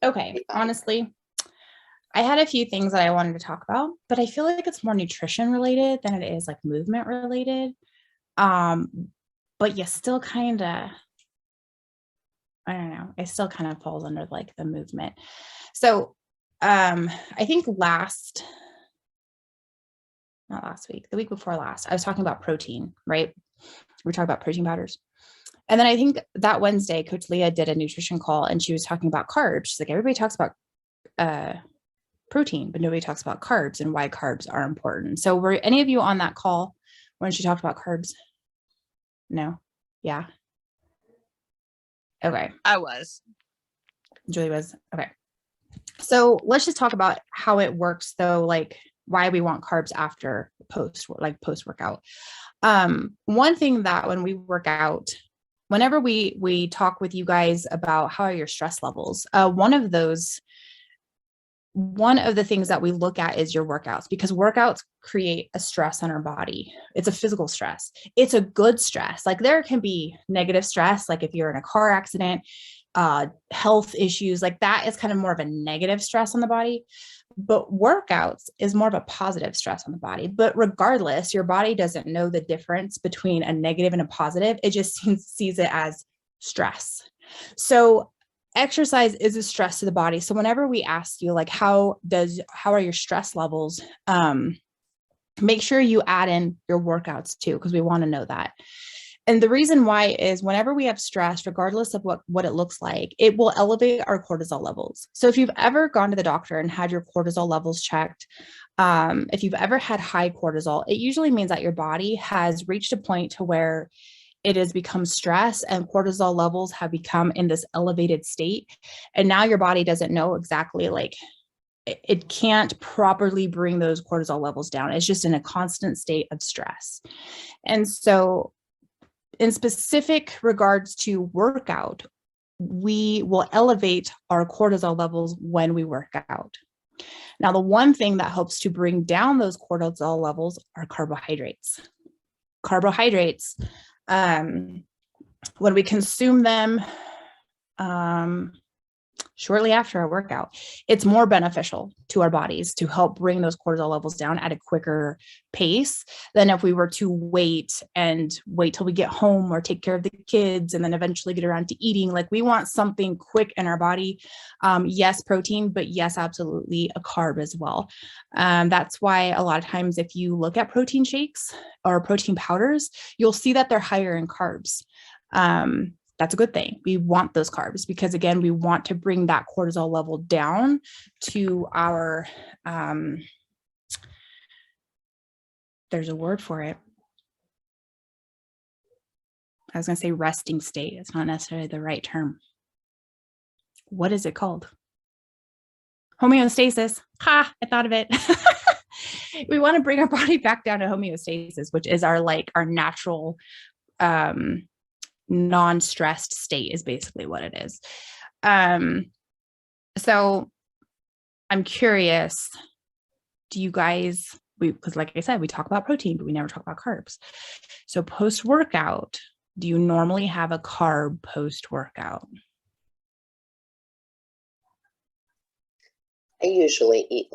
Okay. Honestly, I had a few things that I wanted to talk about, but I feel like it's more nutrition related than it is like movement related. Um, but you still kind of, I don't know, it still kind of falls under like the movement. So, I think not last week, the week before last, I was talking about protein, right? We were talking about protein powders. And then I think that Wednesday, Coach Leah did a nutrition call and she was talking about carbs. She's like, everybody talks about protein, but nobody talks about carbs and why carbs are important. So were any of you on that call when she talked about carbs? No? Yeah. Okay. I was. Julie was. Okay. So let's just talk about how it works though, like why we want carbs after post workout. One thing that when we work out, whenever we talk with you guys about how are your stress levels, one of the things that we look at is your workouts, because workouts create a stress on our body. It's a physical stress. It's a good stress. Like there can be negative stress, like if you're in a car accident, health issues, like that is kind of more of a negative stress on the body. But workouts is more of a positive stress on the body. But regardless, your body doesn't know the difference between a negative and a positive. It just sees it as stress. So exercise is a stress to the body. So whenever we ask you like how are your stress levels, make sure you add in your workouts too, because we want to know that. And the reason why is whenever we have stress, regardless of what it looks like, it will elevate our cortisol levels. So if you've ever gone to the doctor and had your cortisol levels checked, if you've ever had high cortisol, it usually means that your body has reached a point to where it has become stress and cortisol levels have become in this elevated state. And now your body doesn't know exactly, like it can't properly bring those cortisol levels down. It's just in a constant state of stress. And so in specific regards to workout, we will elevate our cortisol levels when we work out. Now, the one thing that helps to bring down those cortisol levels are carbohydrates. Carbohydrates, when we consume them shortly after a workout, it's more beneficial to our bodies to help bring those cortisol levels down at a quicker pace than if we were to wait till we get home or take care of the kids and then eventually get around to eating. Like we want something quick in our body. Yes, protein, but yes, absolutely a carb as well. That's why a lot of times if you look at protein shakes or protein powders, you'll see that they're higher in carbs. That's a good thing. We want those carbs because again, we want to bring that cortisol level down to our, there's a word for it. I was going to say resting state. It's not necessarily the right term. What is it called? Homeostasis. Ha, I thought of it. We want to bring our body back down to homeostasis, which is our natural, non-stressed state is basically what it is. So I'm curious, do you guys, because like I said, we talk about protein, but we never talk about carbs. So post-workout, do you normally have a carb post-workout? I usually eat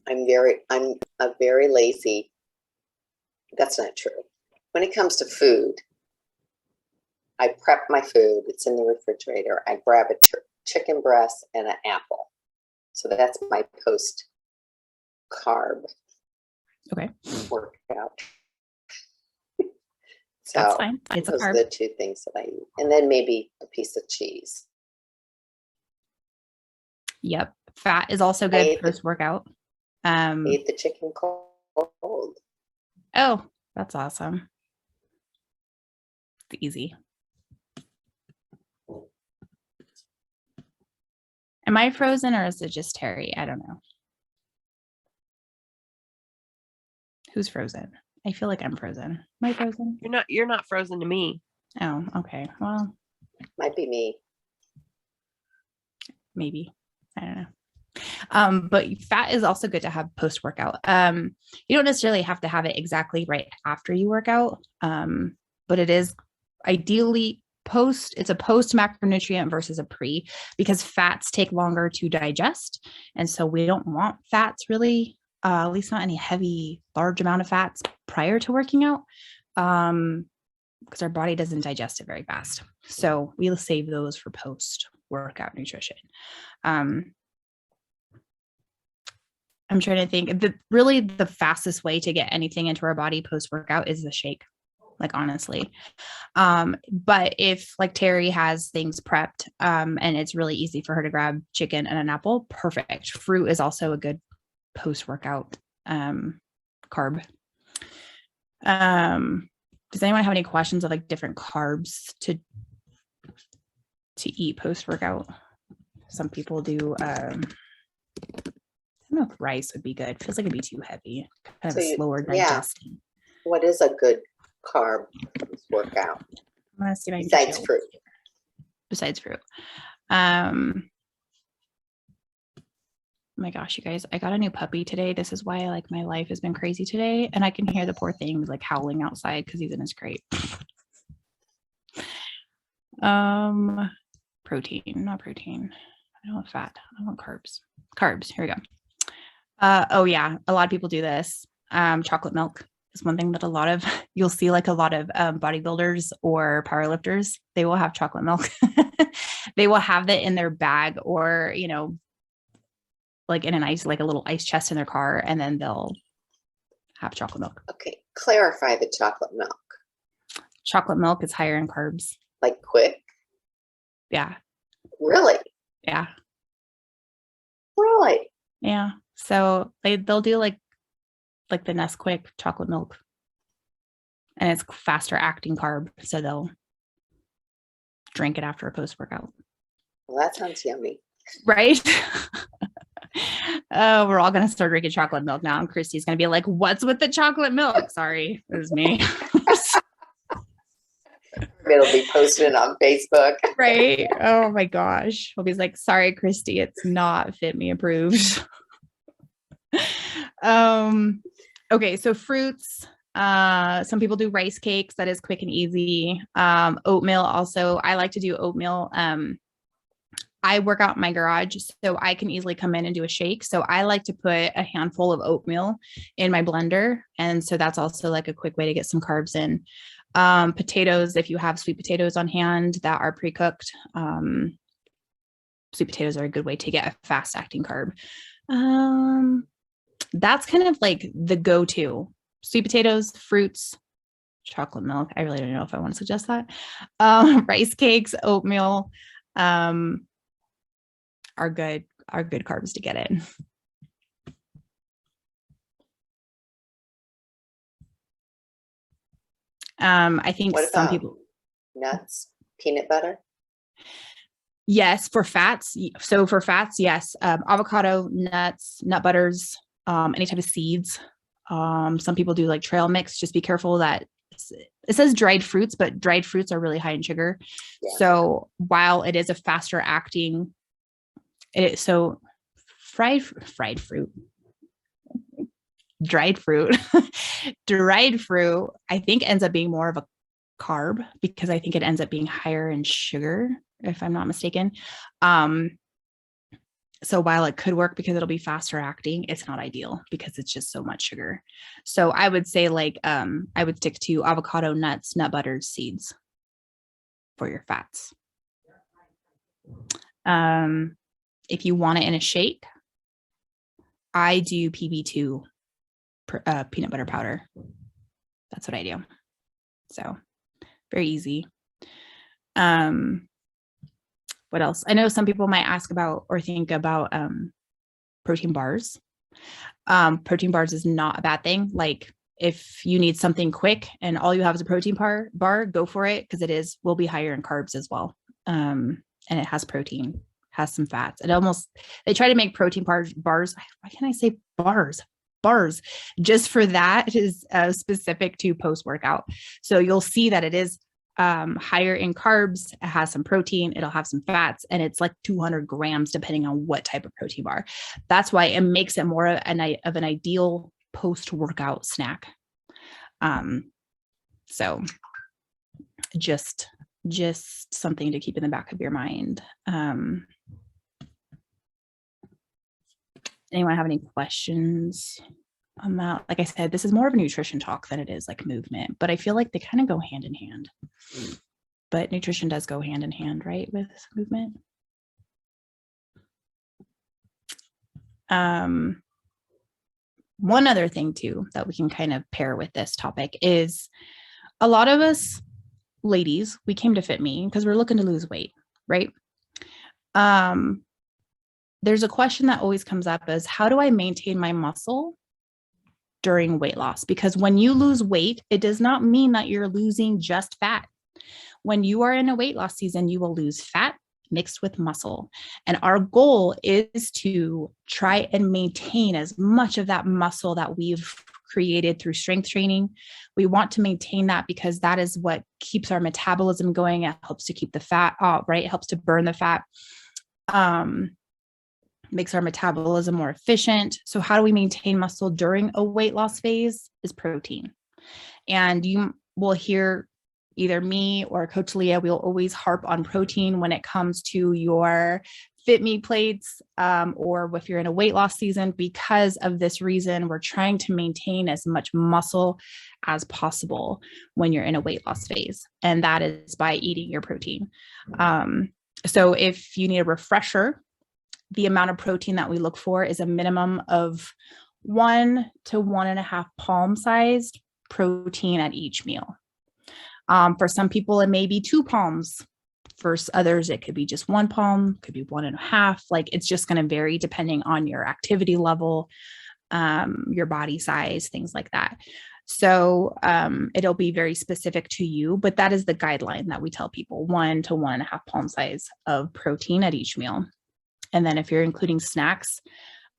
I'm a very lazy. That's not true. When it comes to food, I prep my food. It's in the refrigerator. I grab a chicken breast and an apple. So that's my post carb. Okay. Workout. So that's fine. It's those a carb. are the two things that I eat. And then maybe a piece of cheese. Yep. Fat is also good post-workout. I ate the chicken cold. Oh, that's awesome. It's easy. Am I frozen or is it just Terry? I don't know. Who's frozen? I feel like I'm frozen. Am I frozen? You're not frozen to me. Oh, okay. Well, might be me. Maybe. I don't know. But fat is also good to have post-workout. You don't necessarily have to have it exactly right after you work out. But it is ideally it's a post macronutrient versus a pre, because fats take longer to digest. And so we don't want fats really, at least not any heavy, large amount of fats prior to working out. Because our body doesn't digest it very fast. So we'll save those for post workout nutrition. I'm trying to think, really the fastest way to get anything into our body post workout is the shake, like honestly. But if like Terry has things prepped, and it's really easy for her to grab chicken and an apple, perfect. Fruit is also a good post workout carb. Does anyone have any questions of like different carbs to eat post workout? Some people do. I don't know if rice would be good. Feels like it'd be too heavy. Kind of a slower digesting. What is a good carb workout? I'm gonna see my besides fruit. Besides fruit. Oh my gosh, you guys, I got a new puppy today. This is why like my life has been crazy today. And I can hear the poor thing like howling outside because he's in his crate. Protein, not protein. I don't want fat. I want carbs. Carbs. Here we go. Oh yeah, a lot of people do this. Chocolate milk is one thing that you'll see like a lot of bodybuilders or powerlifters, they will have chocolate milk. They will have that in their bag or, like in like a little ice chest in their car, and then they'll have chocolate milk. Okay, clarify the chocolate milk. Chocolate milk is higher in carbs. Like quick? Yeah. Really? Yeah. Really? Yeah. So they'll do like the Nesquik chocolate milk, and it's faster acting carb. So they'll drink it after a post workout. Well, that sounds yummy. Right? Oh, we're all going to start drinking chocolate milk now. And Christy's going to be like, what's with the chocolate milk? Sorry, it was me. It'll be posted on Facebook. Right. Oh my gosh. Hope he's like, sorry, Christy, it's not Fitme approved. Okay. So fruits, some people do rice cakes. That is quick and easy. Oatmeal. Also, I like to do oatmeal. I work out in my garage, so I can easily come in and do a shake. So I like to put a handful of oatmeal in my blender. And so that's also like a quick way to get some carbs in. Potatoes, if you have sweet potatoes on hand that are pre-cooked, sweet potatoes are a good way to get a fast acting carb. That's kind of like the go-to. Sweet potatoes, fruits, chocolate milk. I really don't know if I want to suggest that. Rice cakes, oatmeal, are good carbs to get in. I think some people nuts, peanut butter. Yes, for fats. So for fats, yes, avocado, nuts, nut butters, any type of seeds. Some people do like trail mix. Just be careful that it says dried fruits, but dried fruits are really high in sugar. Yeah. So while it is a faster acting, dried fruit, I think ends up being more of a carb because I think it ends up being higher in sugar, if I'm not mistaken. So while it could work because it'll be faster acting, it's not ideal because it's just so much sugar. So I would say I would stick to avocado, nuts, nut butters, seeds for your fats. If you want it in a shake, I do PB2 peanut butter powder. That's what I do. So very easy. What else? I know some people might ask about or think about protein bars. Protein bars is not a bad thing. Like if you need something quick and all you have is a protein bar, go for it because will be higher in carbs as well. And it has protein, has some fats. They try to make protein bars. Why can't I say bars? Bars. Just for that is specific to post-workout. So you'll see that it is higher in carbs. It has some protein. It'll have some fats, and it's like 200 grams depending on what type of protein bar. That's why it makes it more of an ideal post-workout snack. So just just something to keep in the back of your mind. Anyone have any questions on that? Like I said, this is more of a nutrition talk than it is like movement, but I feel like they kind of go hand in hand. But nutrition does go hand in hand, right, with movement. One other thing too that we can kind of pair with this topic is a lot of us ladies, we came to Fitme because we're looking to lose weight, right? There's a question that always comes up is, how do I maintain my muscle during weight loss? Because when you lose weight, it does not mean that you're losing just fat. When you are in a weight loss season, you will lose fat mixed with muscle. And our goal is to try and maintain as much of that muscle that we've created through strength training. We want to maintain that because that is what keeps our metabolism going. It helps to keep the fat off, right? It helps to burn the fat, makes our metabolism more efficient. So how do we maintain muscle during a weight loss phase? Is protein. And you will hear either me or Coach Leah, we'll always harp on protein when it comes to your Fitme plates, or if you're in a weight loss season. Because of this reason, we're trying to maintain as much muscle as possible when you're in a weight loss phase. And that is by eating your protein. So if you need a refresher, the amount of protein that we look for is a minimum of 1 to 1.5 palm-sized protein at each meal. For some people, it may be 2 palms. For others, it could be just 1 palm, could be 1.5. Like, it's just going to vary depending on your activity level, your body size, things like that. So it'll be very specific to you, but that is the guideline that we tell people: 1 to 1.5 palm size of protein at each meal. And then if you're including snacks,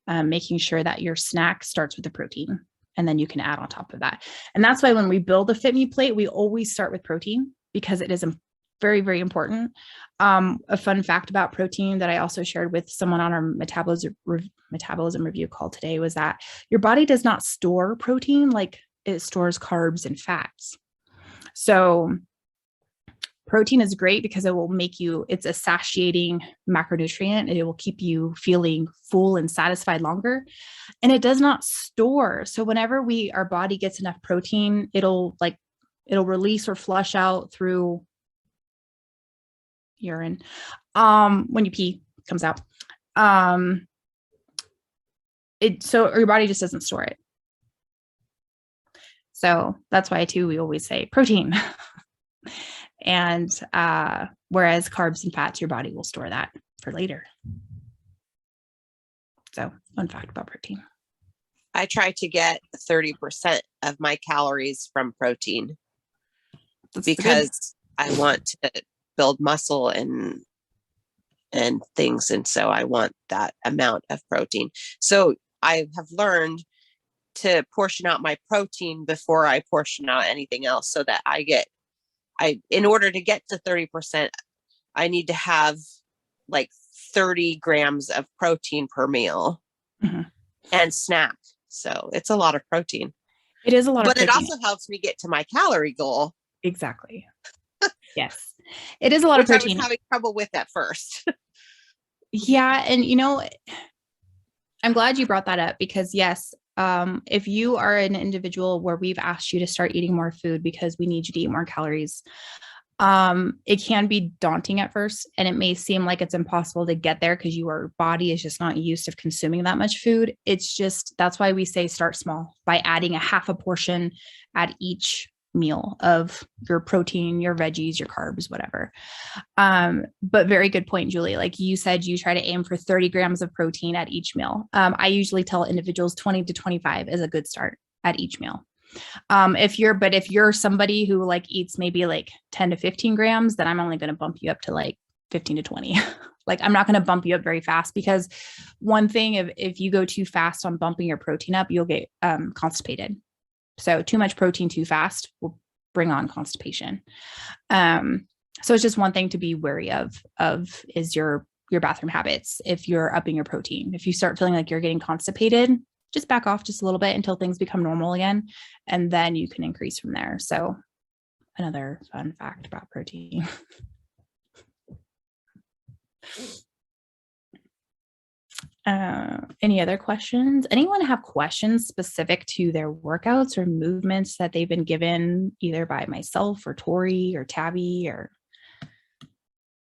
making sure that your snack starts with the protein, and then you can add on top of that. And that's why when we build a Fitme plate, we always start with protein, because it is very, very important. A fun fact about protein that I also shared with someone on our metabolism review call today was that your body does not store protein like it stores carbs and fats. So protein is great because it will make you, it's a satiating macronutrient, and it will keep you feeling full and satisfied longer. And it does not store. So whenever our body gets enough protein, it'll release or flush out through urine. When you pee, it comes out. So your body just doesn't store it. So that's why too, we always say protein. And whereas carbs and fats, your body will store that for later. So fun fact about protein. I try to get 30% of my calories from protein. That's because I want to build muscle and things. And so I want that amount of protein. So I have learned to portion out my protein before I portion out anything else, so that in order to get to 30%, I need to have like 30 grams of protein per meal, mm-hmm. and snack. So it's a lot of protein. It is a lot of protein. But it also helps me get to my calorie goal. Exactly. Yes. It is a lot of protein. I was having trouble with at first. Yeah. And I'm glad you brought that up, because yes, if you are an individual where we've asked you to start eating more food because we need you to eat more calories, it can be daunting at first, and it may seem like it's impossible to get there because your body is just not used to consuming that much food. That's why we say start small by adding a half a portion at each meal of your protein, your veggies, your carbs, whatever. But very good point, Julie. Like you said, you try to aim for 30 grams of protein at each meal. I usually tell individuals 20 to 25 is a good start at each meal. If you're somebody who like eats maybe like 10 to 15 grams, then I'm only going to bump you up to like 15 to 20. Like, I'm not going to bump you up very fast, because one thing, if you go too fast on bumping your protein up, you'll get constipated. So too much protein too fast will bring on constipation. So it's just one thing to be wary of is your bathroom habits. If you're upping your protein, if you start feeling like you're getting constipated, just back off just a little bit until things become normal again. And then you can increase from there. So Another fun fact about protein. Any other questions? Anyone have questions specific to their workouts or movements that they've been given either by myself or Tori or Tabby, or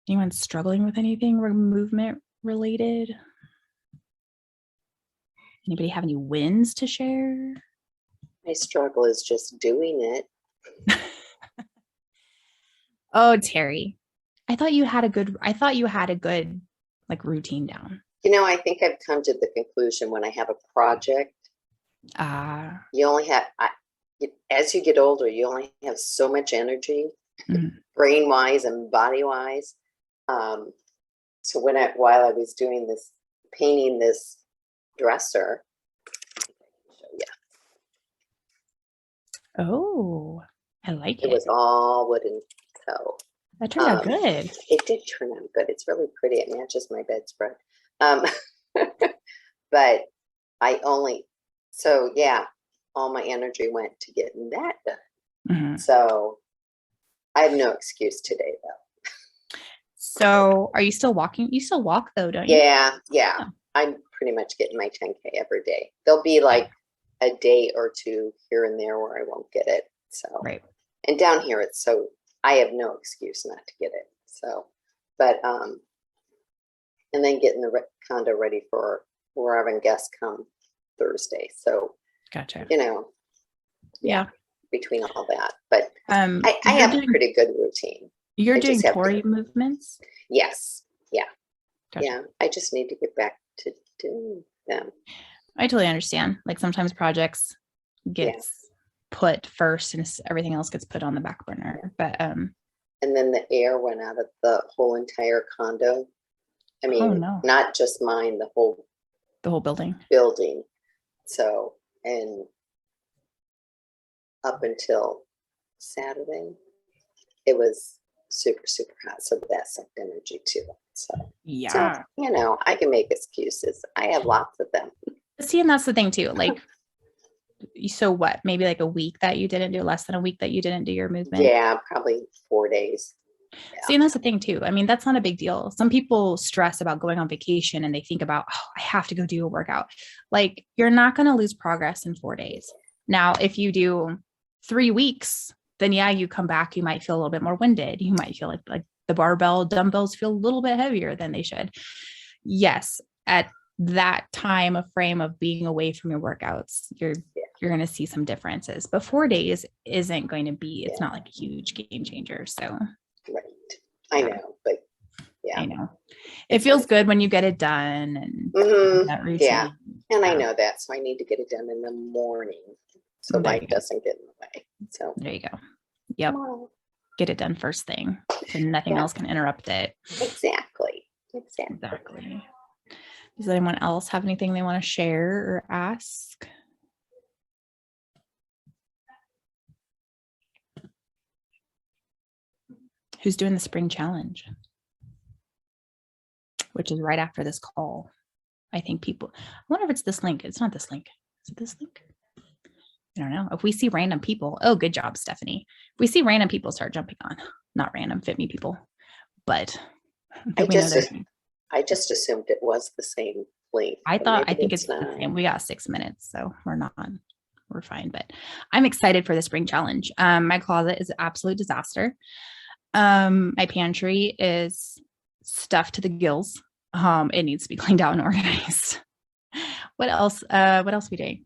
anyone struggling with anything movement related? Anybody have any wins to share? My struggle is just doing it. Oh, Terry, I thought you had a good like routine down. I think I've come to the conclusion when I have a project, you only have, as you get older, you only have so much energy, brain wise and body wise. So while I was doing this, painting this dresser, Oh, I like it. It was all wooden. So that turned out good. It did turn out good. It's really pretty. It matches my bedspread. But all my energy went to getting that done. So I have no excuse today, though. So are you still walking? You still walk though, don't you? Yeah. I'm pretty much getting my 10K every day. There'll be like a day or two here and there where I won't get it. So, right. And down here, I have no excuse not to get it. So, but, and then getting the condo ready for we're having guests come Thursday. So, gotcha. Yeah. Between all that, but I have a pretty good routine. You're doing Tori movements? Yes. Yeah. Gotcha. Yeah. I just need to get back to doing them. I totally understand. Like sometimes projects gets put first and everything else gets put on the back burner. But and then the air went out of the whole entire condo. I mean, not just mine, the whole building. So, and up until Saturday, it was super, super hot. So that sucked energy too. So, I can make excuses. I have lots of them. See, and that's the thing too. Like, so what? Maybe like a week that you didn't do, less than a week that you didn't do your movement? Yeah, probably 4 days. Yeah. See, and that's the thing too. I mean, that's not a big deal. Some people stress about going on vacation and they think about, I have to go do a workout. Like, you're not going to lose progress in 4 days. Now, if you do 3 weeks, then you come back, you might feel a little bit more winded. You might feel like the dumbbells feel a little bit heavier than they should. Yes, at that time of frame of being away from your workouts, you're going to see some differences, but 4 days isn't going to be, it's not like a huge game changer. So, right. I know, but I know it feels good when you get it done and that routine. Yeah. And I know that. So I need to get it done in the morning so light doesn't get in the way. So there you go. Yep. Get it done first thing. So nothing else can interrupt it. Exactly. Does anyone else have anything they want to share or ask? Who's doing the spring challenge? Which is right after this call. I think I wonder if it's this link. It's not this link. Is it this link? I don't know. If we see random people, good job, Stephanie. If we see random people start jumping on, not random Fitme people, but I just assumed it was the same link. I think it's the same. We got 6 minutes, so we're fine. But I'm excited for the spring challenge. My closet is an absolute disaster. My pantry is stuffed to the gills. It needs to be cleaned out and organized. What else? What else we doing?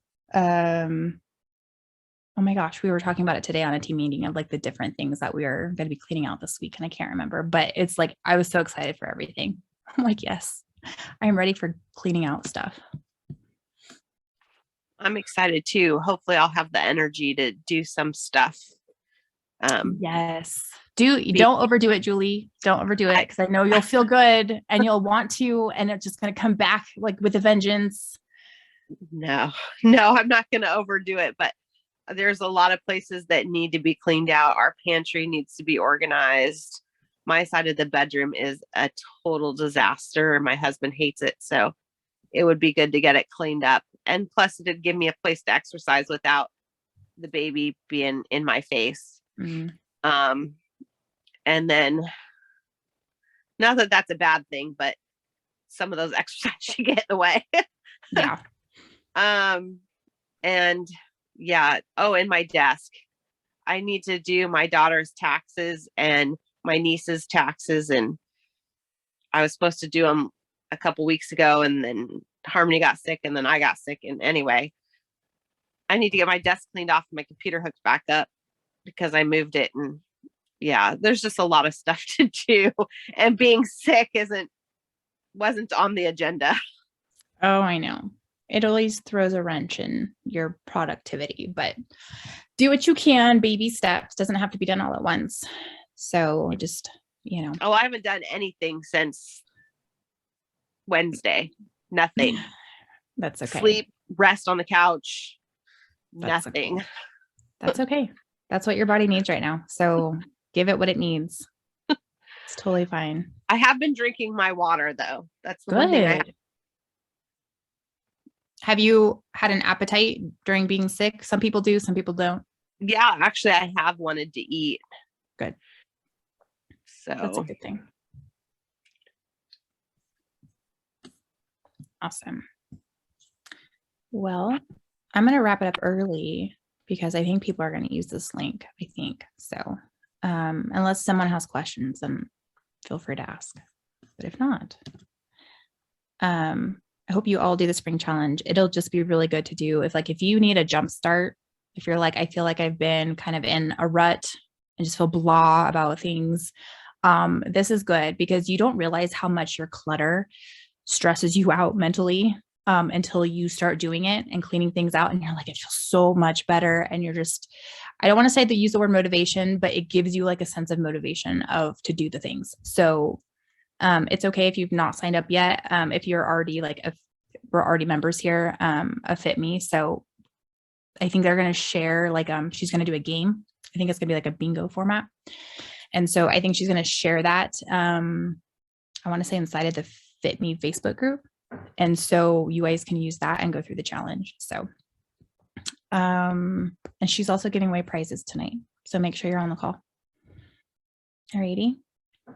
Oh my gosh, we were talking about it today on a team meeting of like the different things that we are going to be cleaning out this week. And I can't remember, but it's like, I was so excited for everything. I'm like, yes, I'm ready for cleaning out stuff. I'm excited too. Hopefully I'll have the energy to do some stuff. Yes. Don't overdo it, Julie. Don't overdo it. Cause I know you'll feel good and you'll want to, and it's just going to come back like with a vengeance. No, I'm not going to overdo it, but there's a lot of places that need to be cleaned out. Our pantry needs to be organized. My side of the bedroom is a total disaster. My husband hates it. So it would be good to get it cleaned up. And plus it'd give me a place to exercise without the baby being in my face. Mm-hmm. And then, not that that's a bad thing, but some of those exercises should get in the way. Yeah. And yeah. Oh, and my desk. I need to do my daughter's taxes and my niece's taxes. And I was supposed to do them a couple weeks ago, and then Harmony got sick, and then I got sick. And anyway, I need to get my desk cleaned off and my computer hooked back up because I moved it. And yeah, there's just a lot of stuff to do. And being sick wasn't on the agenda. Oh, I know. It always throws a wrench in your productivity, but do what you can, baby steps. Doesn't have to be done all at once. So just, Oh, I haven't done anything since Wednesday. Nothing. That's okay. Sleep, rest on the couch. That's nothing. Okay. That's okay. That's what your body needs right now. So give it what it needs. It's totally fine. I have been drinking my water though. That's the Good. one thing Have you had an appetite during being sick? Some people do, some people don't. Yeah, actually I have wanted to eat. Good. So that's a good thing. Awesome. Well, I'm going to wrap it up early because I think people are going to use this link, I think. So unless someone has questions, then feel free to ask. But if not, I hope you all do the spring challenge. It'll just be really good to do if you need a jump start, if you're like, I feel like I've been kind of in a rut and just feel blah about things. This is good because you don't realize how much your clutter stresses you out mentally until you start doing it and cleaning things out. And you're like, it feels so much better. And you're just, I don't want to say that use the word motivation, but it gives you like a sense of motivation to do the things. So it's okay if you've not signed up yet. If you're already we're already members here of Fitme. So I think they're going to share she's going to do a game. I think it's going to be like a bingo format. And so I think she's going to share that. I want to say inside of the Fitme Facebook group. And so you guys can use that and go through the challenge. So, and she's also giving away prizes tonight. So make sure you're on the call. Alrighty. All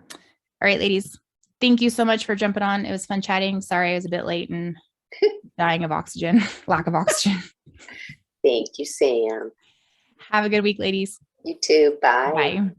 right, ladies. Thank you so much for jumping on. It was fun chatting. Sorry, I was a bit late and dying of oxygen, lack of oxygen. Thank you, Sam. Have a good week, ladies. You too. Bye. Bye.